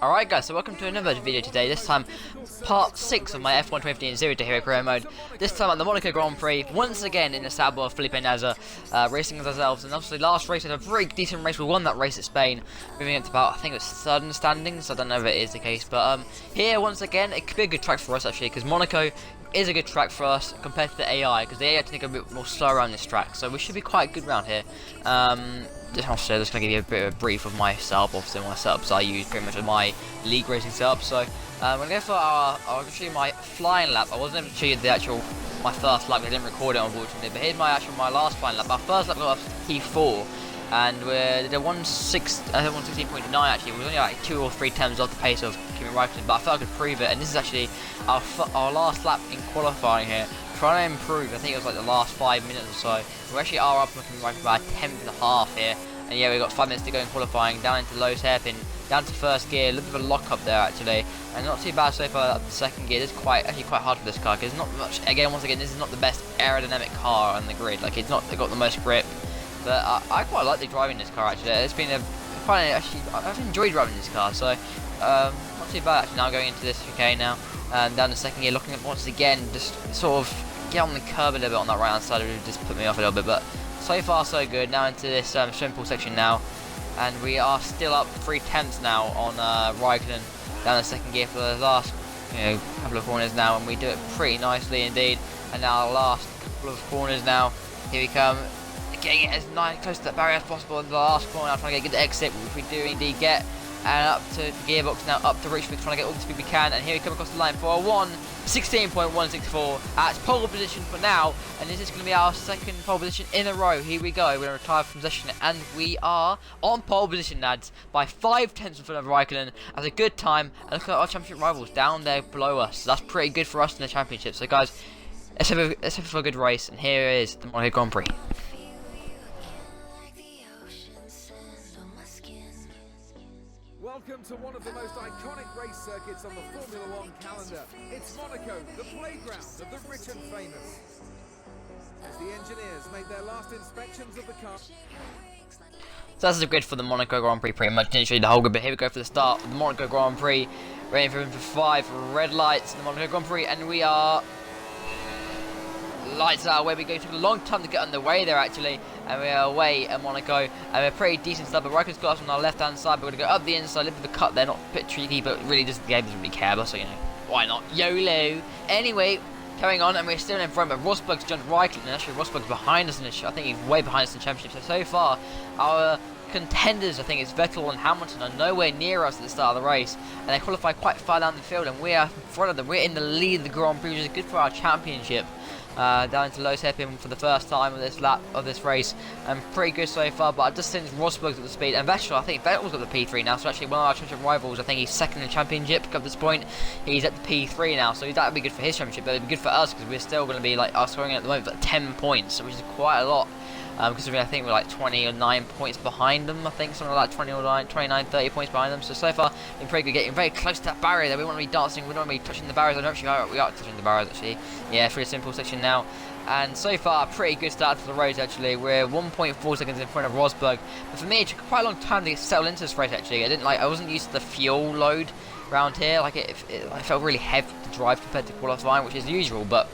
Alright guys, so welcome to another video today, this time part 6 of my F1 2015 Zero to Hero career mode. This time at the Monaco Grand Prix, once again in the Sauber of Felipe Nasr, racing as ourselves, and obviously last race was a very decent race. We won that race at Spain, moving up to about, I think it was third in standings. I don't know if it is the case, but here once again, it could be a good track for us actually, because Monaco is a good track for us compared to the AI, because the AI tend to go a bit more slow around this track, so we should be quite good around here. Just going to give you a bit of a brief of my setup. Obviously my setups I use pretty much as my league racing setup. So I'm going to go for I'll show you my flying lap. I wasn't able to show you the actual my first lap, I didn't record it unfortunately, but here's my last flying lap. Our first lap got us P4, and we did a 116.9 actually. We was only like 2 or 3 times off the pace of Kimi Raikkonen, but I felt I could prove it, and this is actually our last lap in qualifying here. Trying to improve. I think it was like the last 5 minutes or so. We actually are up looking right about a 10.5 here, and yeah, we've got 5 minutes to go in qualifying. Down into Low's hairpin, down to first gear, a little bit of a lock up there actually, and not too bad so far up to second gear. It's actually quite hard for this car because it's not much. Once again, this is not the best aerodynamic car on the grid. Like it's got the most grip, but I quite like the driving this car actually. It's been I've enjoyed driving this car, so not too bad actually. Now going into this chicane now, and down the second gear, looking up once again, just sort of get on the curb a little bit on that right hand side. It would just put me off a little bit, but so far so good. Now into this simple section now, and we are still up 3/10 now on Raikkonen down the second gear for the last couple of corners now, and we do it pretty nicely indeed. And now our last couple of corners now, here we come, getting it as close to that barrier as possible in the last corner. I'm trying to get a good exit, which we do indeed get. And up to the gearbox now, up to reach. We're trying to get all the speed we can, and here we come across the line for a 1:16.164 at pole position for now, and this is going to be our second pole position in a row. Here we go, we're going to retire from possession, and we are on pole position, lads, by 5/10 in front of Raikkonen. That's a good time, and look at our championship rivals down there below us. So that's pretty good for us in the championship. So guys, let's hope for a good race, and here is the Monaco Grand Prix. Welcome to one of the most iconic race circuits on the Formula One calendar. It's Monaco, the playground of the rich and famous. As the engineers make their last inspections of the car. So that's the grid for the Monaco Grand Prix pretty much. Didn't show you the whole grid, but here we go for the start of the Monaco Grand Prix. Waiting for him for 5 red lights in the Monaco Grand Prix, and we are lights out away we go. It took a long time to get underway there actually, and we are away at Monaco, and we're pretty decent stuff. But Raikkonen's got us on our left hand side, but we're going to go up the inside, a little bit of a cut there, not a bit tricky, but really just the game doesn't really care, but so why not, YOLO. Anyway, carrying on, and we're still in front, but Rosberg's jumped Raikkonen, and actually Rosberg's behind us in this. I think he's way behind us in the championship. So far our contenders, I think it's Vettel and Hamilton, are nowhere near us at the start of the race, and they qualify quite far down the field, and we are in front of them. We're in the lead of the Grand Prix, which is good for our championship. Down into Low's hairpin for the first time of this lap of this race, and pretty good so far. But I just think Rosberg's at the speed, and Vettel, I think Vettel's got the P3 now, so actually one of our championship rivals, I think he's second in the championship at this point. He's at the P3 now, so that would be good for his championship, but it would be good for us because we're still going to be like scoring at the moment at 10 points, which is quite a lot. Because I think we're like 20 or 9 points behind them. I think something like 29, 30 points behind them. So far, been pretty good, getting very close to that barrier there. We want to be dancing, we don't want to be touching the barriers. I don't actually, we are touching the barriers actually. Yeah, through a simple section now. And so far, pretty good start for the race actually. We're 1.4 seconds in front of Rosberg. But for me, it took quite a long time to get settled into this race actually. I wasn't used to the fuel load around here. Like it felt really heavy to drive compared to qualifying, which is usual, but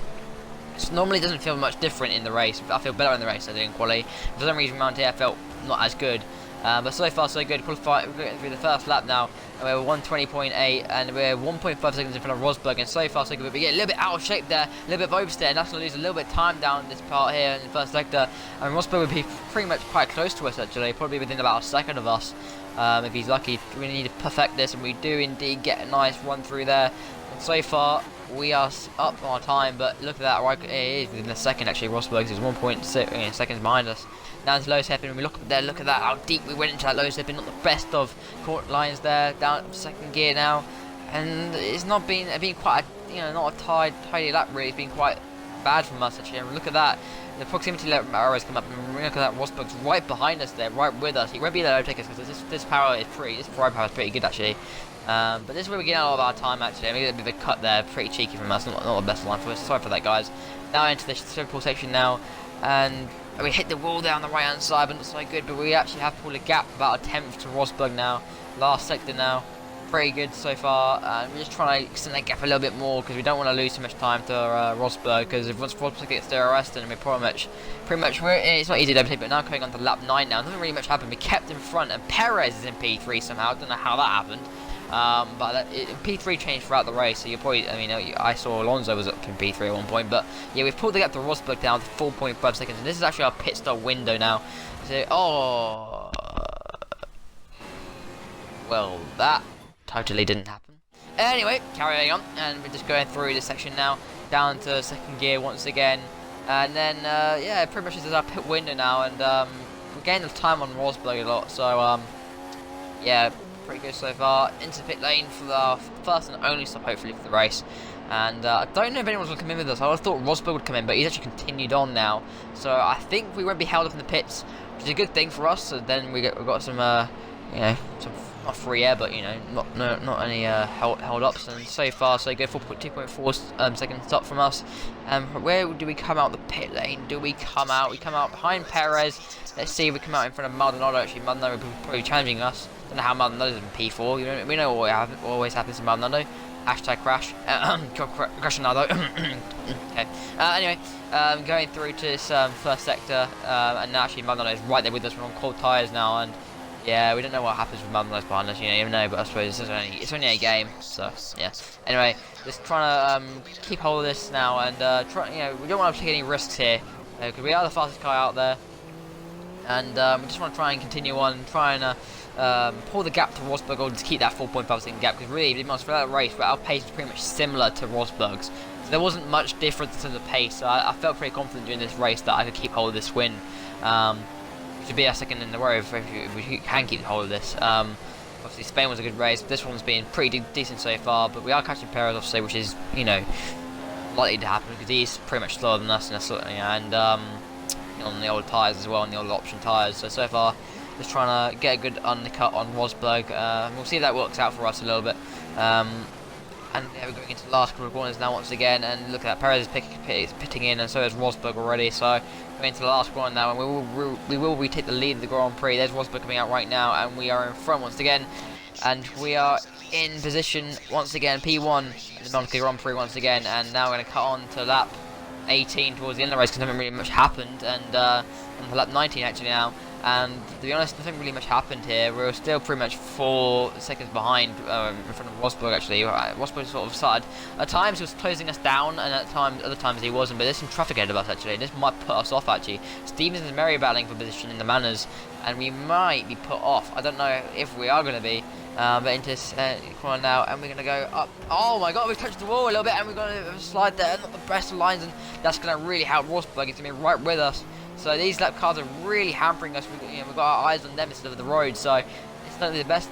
it normally doesn't feel much different in the race. I feel better in the race than I did in quali. For some reason around here I felt not as good. But so far so good. We're going through the first lap now, and we're 120.8, and we're 1.5 seconds in front of Rosberg, and so far so good. But we get a little bit out of shape there, a little bit of oversteer, and that's going to lose a little bit of time down this part here in the first sector. And Rosberg would be pretty much quite close to us actually, probably within about a second of us. If he's lucky. We need to perfect this, and we do indeed get a nice run through there. And so far we are up on our time, but look at that, right, it is within a second actually. Rosberg is 1.6 seconds behind us. Down to Low's hairpin, and we look up there, look at that, how deep we went into that Low's hairpin. Not the best of court lines there, down second gear now, and it's not been quite a, not a tidy lap really. It's been quite bad from us actually. And look at that, the proximity arrows come up, and look at that, Rosberg's right behind us there, right with us. He won't be able to overtake us because this power is this power is pretty good actually. But this is where we get out of our time actually. We get a bit of a cut there, pretty cheeky from us, not the best line for us. Sorry for that guys. Now into the simple section now, and we hit the wall there on the right hand side, but not so good. But we actually have pulled a gap about a 10th to Rosberg now. Last sector now. Pretty good so far. We're just trying to extend that gap a little bit more because we don't want to lose too much time to Rosberg. Because if once Rosberg gets to arrest, then we're pretty much it's not easy to overtake. But now coming on to lap 9 now, nothing really much happened. We kept in front, and Perez is in P3 somehow. I don't know how that happened. But P3 changed throughout the race, so you probably, I mean, I saw Alonso was up in P3 at one point, but yeah, we've pulled the gap to Rosberg down to 4.5 seconds, and this is actually our pit stop window now. So, well, that totally didn't happen. Anyway, carrying on, and we're just going through this section now, down to second gear once again, and then, yeah, pretty much this is our pit window now, and we're gaining time on Rosberg a lot, so, yeah, pretty good so far. Into the pit lane for the first and only stop, hopefully, for the race. And I don't know if anyone's going to come in with us. I would have thought Rosberg would come in, but he's actually continued on now. So I think we won't be held up in the pits, which is a good thing for us. So then we've got some, you know, some not free air, but you know, not any held ups. And so far, so good. 2.4 second stop from us. Where do we come out the pit lane? Do we come out? We come out behind Perez. Let's see if we come out in front of Maldonado. Actually, Maldonado will be probably challenging us. Don't know how Maldonado's in P4. We know what always happens to Maldonado. Hashtag crash. Crashionado. Okay. Anyway, going through to this first sector, and now actually Maldonado is right there with us. We're on cold tyres now, and yeah, we don't know what happens with Maldonado's behind us. You don't even know, but I suppose it's only a game. So yeah. Anyway, just trying to keep hold of this now, and we don't want to take any risks here because we are the fastest car out there, and we just want to try and continue on, trying to pull the gap to Rosberg or to keep that 4.5 second gap, because really, for that race, our pace is pretty much similar to Rosberg's. So there wasn't much difference in the pace, so I felt pretty confident during this race that I could keep hold of this win. Which would be our second in the row if we can keep hold of this. Obviously, Spain was a good race, but this one's been pretty decent so far, but we are catching Perez, obviously, which is, you know, likely to happen, because he's pretty much slower than us, and on the old tyres as well, on the old option tyres. So far, just trying to get a good undercut on Rosberg. We'll see if that works out for us a little bit. And yeah, we're going into the last couple of corners now once again, and look at that, Perez is pitting in, and so is Rosberg already. So going into the last corner now, and we will retake the lead of the Grand Prix. There's Rosberg coming out right now, and we are in front once again, and we are in position once again, P1 in the Monaco Grand Prix once again, and now we're going to cut on to lap 18 towards the end of the race, because nothing really much happened, and on to lap 19 actually now. And to be honest, nothing really much happened here. We were still pretty much 4 seconds behind in front of Rosberg actually. Rosberg sort of started, at times he was closing us down, and other times he wasn't, but there's some traffic ahead of us actually. This might put us off actually. Stevens and Mary battling for position in the Manners, and we might be put off. I don't know if we are going to be. But into this corner now, and we're going to go up. Oh my god, we've touched the wall a little bit, and we're going to slide there. Not the best of lines, and that's going to really help Rosberg. He's going to be right with us. So these lap cars are really hampering us. We've got our eyes on them instead of the road. So it's not the best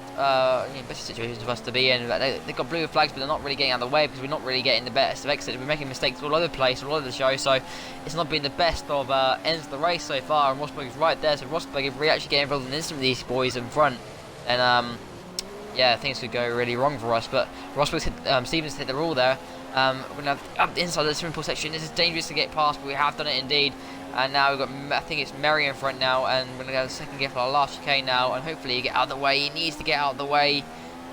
situation for us to be in. They've got blue flags, but they're not really getting out of the way because we're not really getting the best of exits. We're making mistakes all over the place, all over the show. So it's not been the best of ends of the race so far. And Rosberg is right there. So Rosberg, if we actually get involved in instant with these boys in front, then yeah, things could go really wrong for us. But Rosberg's hit, Stevens hit the rule there. We're going to have up the inside of the swimming pool section. This is dangerous to get past, but we have done it indeed. And now we've got, I think it's Mary in front now, and we're going to go to the second gear for our last chicane now, and hopefully he get out of the way. He needs to get out of the way.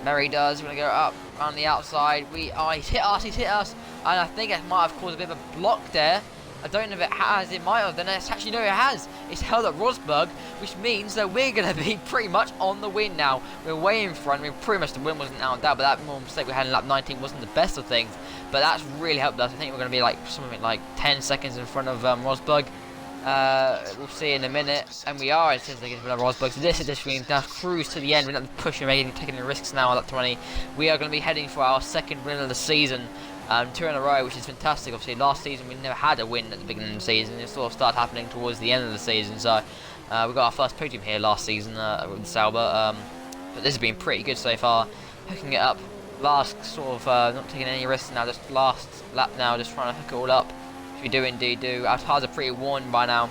Mary does. We're going to go up on the outside. He's hit us, and I think it might have caused a bit of a block there. I don't know if it has, it might have, then it's actually, no, it has. It's held at Rosberg, which means that we're going to be pretty much on the win now. We're way in front. I mean, pretty much the win wasn't out of doubt, but that more mistake we had in lap 19 wasn't the best of things. But that's really helped us. I think we're going to be like something like 10 seconds in front of Rosberg. We'll see in a minute, and we are in 10 seconds in front of Rosberg. So this is just going to now cruise to the end. We're not pushing, taking the risks now on lap 20. We are going to be heading for our second win of the season. 2 in a row, which is fantastic. Obviously, last season we never had a win at the beginning of the season. It sort of started happening towards the end of the season. So we got our first podium here last season with Sauber. But this has been pretty good so far. Hooking it up, last sort of not taking any risks now. Just last lap now, just trying to hook it all up. Which we do indeed do. Our tires are pretty worn by now.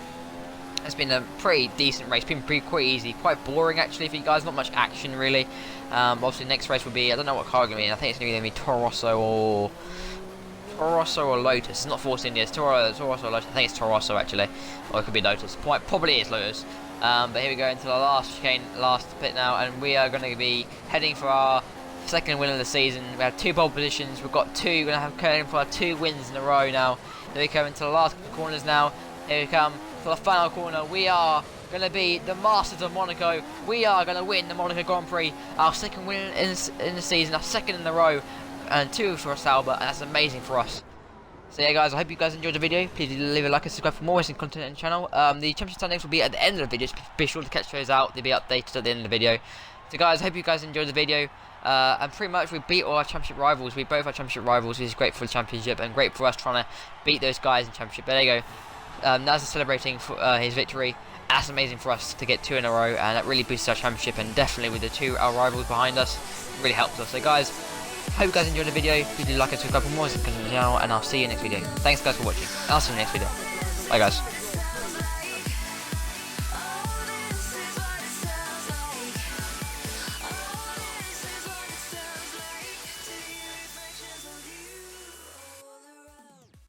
It's been a pretty decent race. Been quite easy, quite boring actually for you guys. Not much action really. Obviously, next race will be, I don't know what car we're going to be in. I think it's going to be Toro Rosso or Toro Rosso or Lotus. It's not Force India. It's Toro Rosso or Lotus. I think it's Toro Rosso actually, or it could be Lotus. Probably is Lotus. But here we go into the last chicane, last pit now, and we are going to be heading for our second win of the season. We have 2 pole positions. We've got 2. We're going to have going for our 2 wins in a row now. Here we come into the last corners now. Here we come for the final corner. We are going to be the Masters of Monaco. We are going to win the Monaco Grand Prix. Our second win in the season. Our second in a row. And 2 for a Sauber. And that's amazing for us. So yeah guys, I hope you guys enjoyed the video. Please leave a like and subscribe for more racing content on the channel. The championship standings will be at the end of the video. So be sure to catch those out. They'll be updated at the end of the video. So guys, I hope you guys enjoyed the video. And pretty much we beat all our championship rivals. We both our championship rivals, which is great for the championship and great for us trying to beat those guys in championship. But there you go. Naz is celebrating for, his victory. That's amazing for us to get 2 in a row, and that really boosts our championship. And definitely with the 2 our rivals behind us, really helps us. So guys, hope you guys enjoyed the video. Please do like and subscribe for more on the channel, and I'll see you next video. Thanks guys for watching. I'll see you next video. Bye guys.